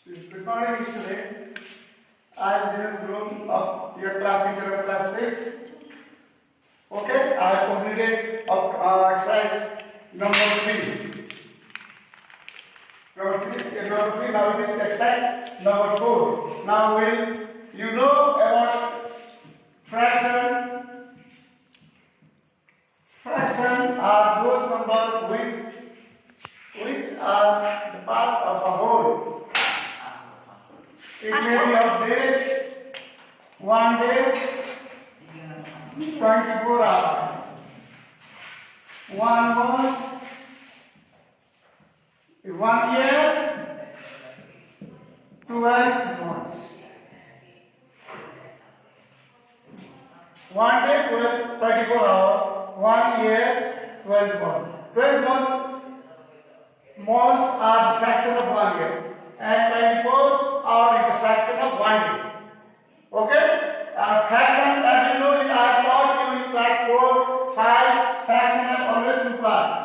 Good morning, student. I am the group of your class teacher of class 6. Okay, I have completed exercise number 3. Number 3, now it is exercise number 4. Now you know about fraction. Fraction are those numbers which are the part of a whole. It may be of days, 1 day, 24 hours, 1 month, 1 year, 12 months. 1 day, 24 hours, 1 year, 12 months. 12 months are the fraction of 1 year, and 24 are the fraction of 1 day. Okay? Fraction, as you know, I taught you in class 4, 5, fraction have always 2 parts.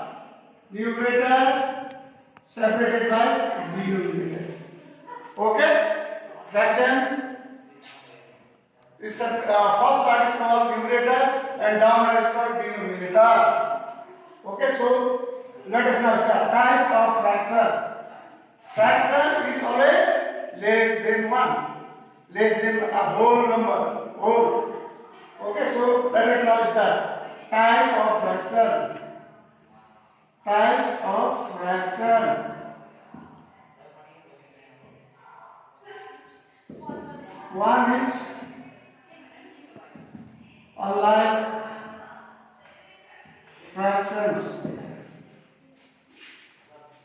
Numerator separated by denominator. Okay? Fraction is first part is called numerator and down is called denominator. Okay, so let us now start. Types of fraction. Fraction is always less than 1. Less than a whole number. Whole. Okay, so let us now start. Type of fraction. Types of fraction. One is unlike fractions.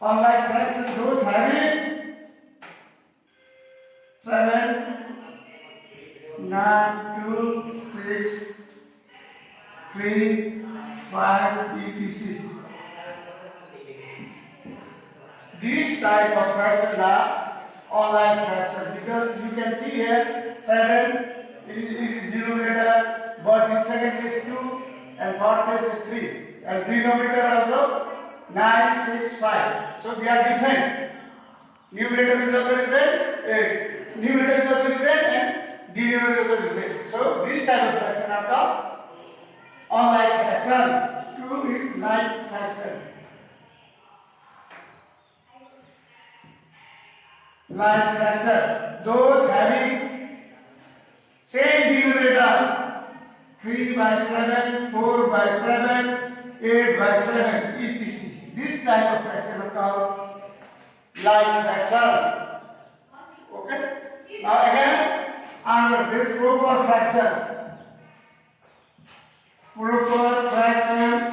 Unlike fractions, those having 7, 9, 2, 6, 3, 5, etc. These type of fractions are unlike fractions because you can see here 7 is denominator, but in second case 2 and third case is 3, and denominator also 9, 6, 5. So they are different. Numerator is also different, numerator is also different, and denominator is also different. So this type of fraction are called unlike fraction. 2 is like fraction. Like fraction, those having same denominator, 3 by 7, 4 by 7, 8 by 7, etc. This type of fraction are called like fraction. Okay? Now again, under this proper fraction. Proper fractions.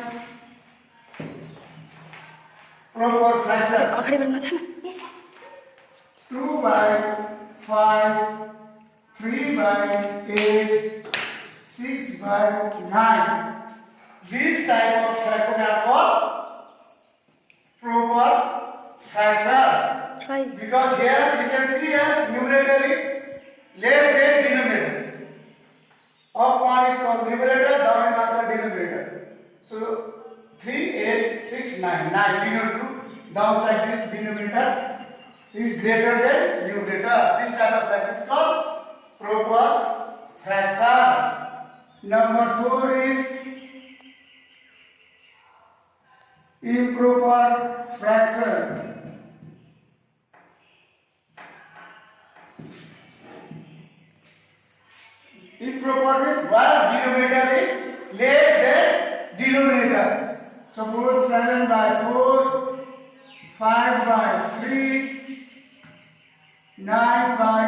Proper fraction. 2 by 5, 3 by 8, 6 by 9. These type of fraction are called proper fraction. Because here you can see here numerator is less than denominator. Up one is called numerator, down is called denominator. So 3, 8, 6, 9. 9 denominator, downside this denominator is greater than numerator. This type of fraction is called proper fraction. Number 4 is improper fraction. Improper means where denominator is less than denominator. Suppose 7 by 4, 5 by 3, 9 by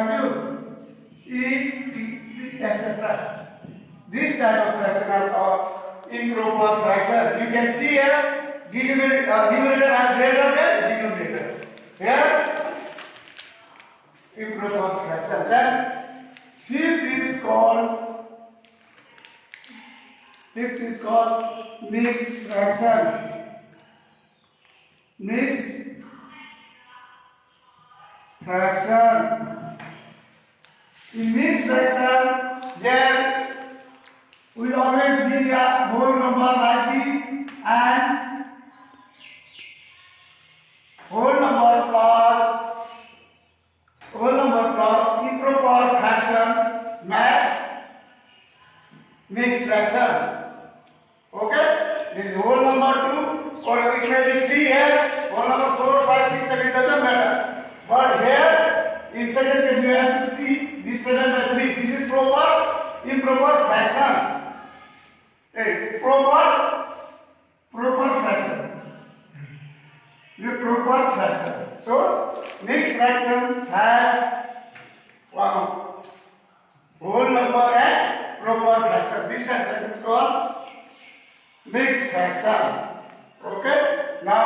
2, etc. This type of fraction are called improper fraction. You can see here denominator are greater than denominator. Here improper fraction. Then fifth is called mixed fraction. Mixed fraction. In mixed fraction, there will always be a whole number like this and whole number plus mixed fraction. Okay? This is whole number 2 or it may be 3 here, whole number 4, 5, 6, 7, it doesn't matter. But here, in second case, we have to see this 7 by 3. This is proper, improper fraction. Proper fraction. The proper fraction. So, mixed fraction have whole number and proper fraction. This type of fraction is called mixed fraction. Okay? Now,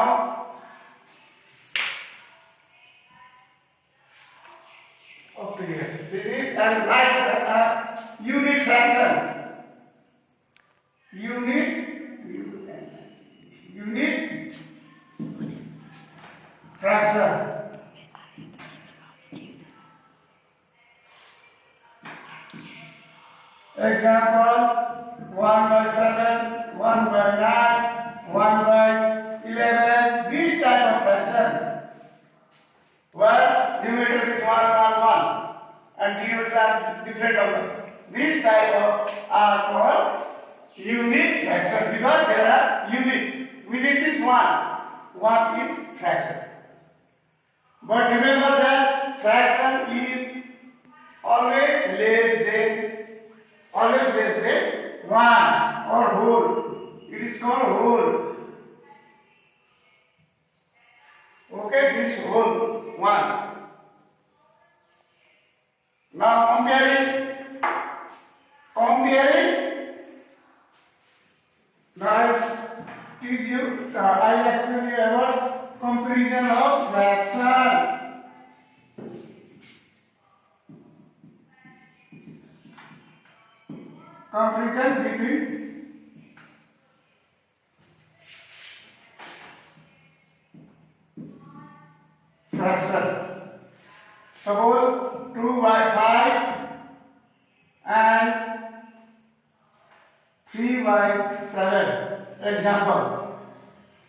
up to here. This is like unit fraction. Unit fraction. Example 1 by 7, 1 by 9, 1 by 11. This type of fraction where numerator is 1, 1, 1 and denominator are different number. This type of are called unit fraction because there are unit. Unit is 1 in fraction. But remember that fraction is always less than 1 or whole. It is called whole. Okay, this whole 1. Now comparing. Now teach you. I will explain you about comparison of fraction. Comparison between fraction. Suppose 2 by 5 and 3 by 7. Example.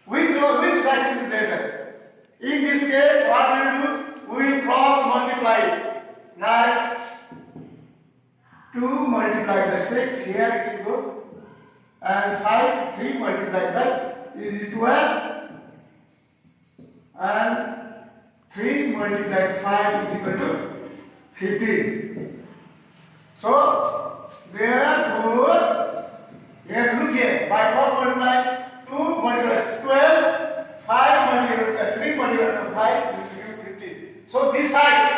Which fraction is greater? In this case, what we will do? We will cross multiply. Like 2 multiplied by 6, here it will go. And 5, 3 multiplied by is 12. And 3 multiplied 5 is equal to 15. So, therefore, here look here, by cross multiply 2 multiplied 12, 5 multiplied 3 multiplied 5 is 15. So, this side,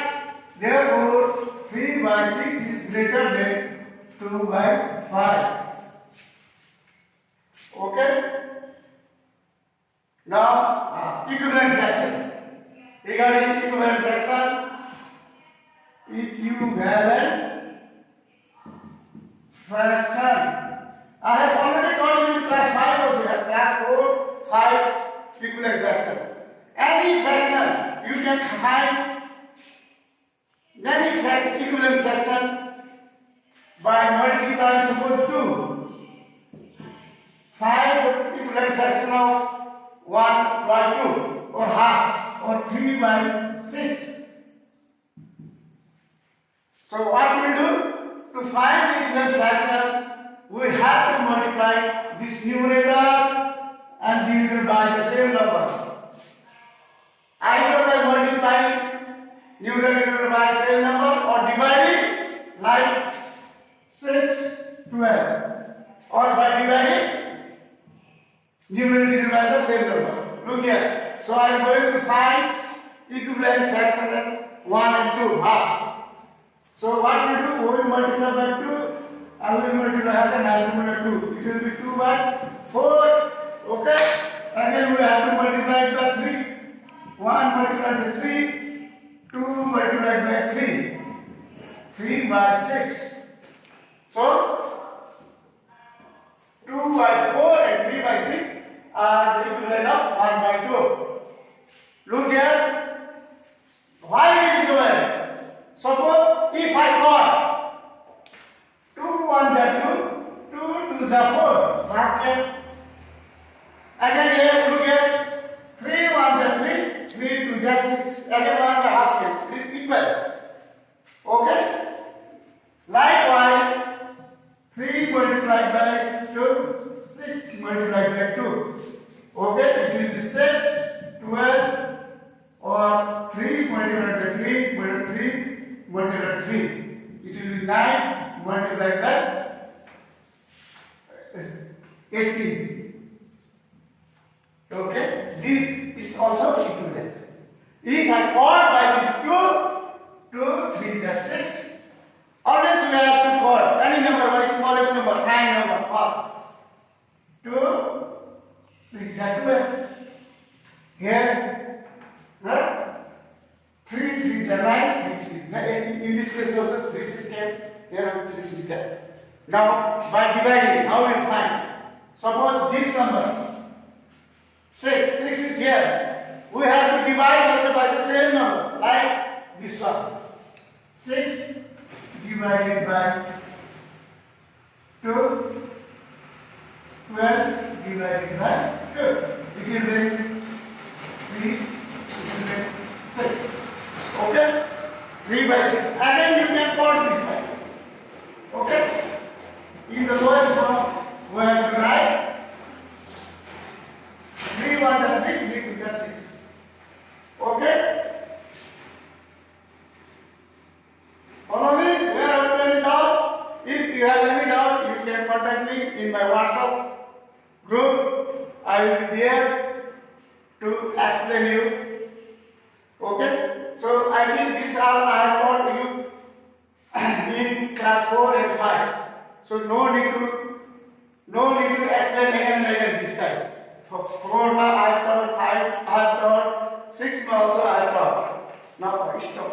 therefore, 3 by 6 is greater than 2 by 5. Okay? Now, equivalent fraction. Regarding equivalent fraction, I have already told you in class 5 also, class 4, 5 equivalent fraction. Any fraction you can find any equivalent fraction by multiplying suppose 2. 5 equivalent fraction of 1 by 2 or half or 3 by 6. So what we do? To find the equivalent fraction, we have to multiply this numerator and denominator by the same number. Either by multiplying numerator by the same number or dividing like 6, 12 or by dividing numerator by the same number. Look here. So I am going to find equivalent fraction 1 and 2 half. So what we do? We will multiply by 2 and we will multiply again by 2. It will be 2 by 4. Okay? Again we have to multiply by 3. 1 multiplied by 3. 2 multiplied by 3. 3 by 6. So 2 by 4 and 3 by 6 are the equivalent of 1 by 2. Look here. Why it is equivalent? Suppose if I got 2 1 are 2, 2 2 are 4, half cake. Again here look at 3 1 are 3, 3 2 are 6, again 1 half cake. It is equal. Okay? Likewise, 3 multiplied Okay, it will be 6, 12, or 3 multiplied by 3 multiplied by 3. It will be 9 multiplied by 18. Okay, this is also equivalent. If I call by these 2, 3 is 6. Always we have to call any number by smallest number, prime number, 4. 2, 6 is 12. Here, 3, 3 is 9, 3, 6 is 18. In this case also 3, 6 came. Here also 3, 6 came. Now, by dividing, how we find? Suppose this number, 6 is here. We have to divide also by the same number, like this one. 6 divided by 2, 12 divided by 2. It will be 3, it will be 6. Okay? 3 by 6. Again you can put this by. Okay? In the lowest form, we have to write 3 1 3, 3 2 6. Okay? Follow me? Where have you any doubt? If you have any doubt, you can contact me in my WhatsApp group. I will be there to explain you. Okay? So I think these are I have taught you in class 4 and 5. So no need to explain again and again this time. For 4 I have taught, 5 I have taught, 6 also I have taught. Now I stop.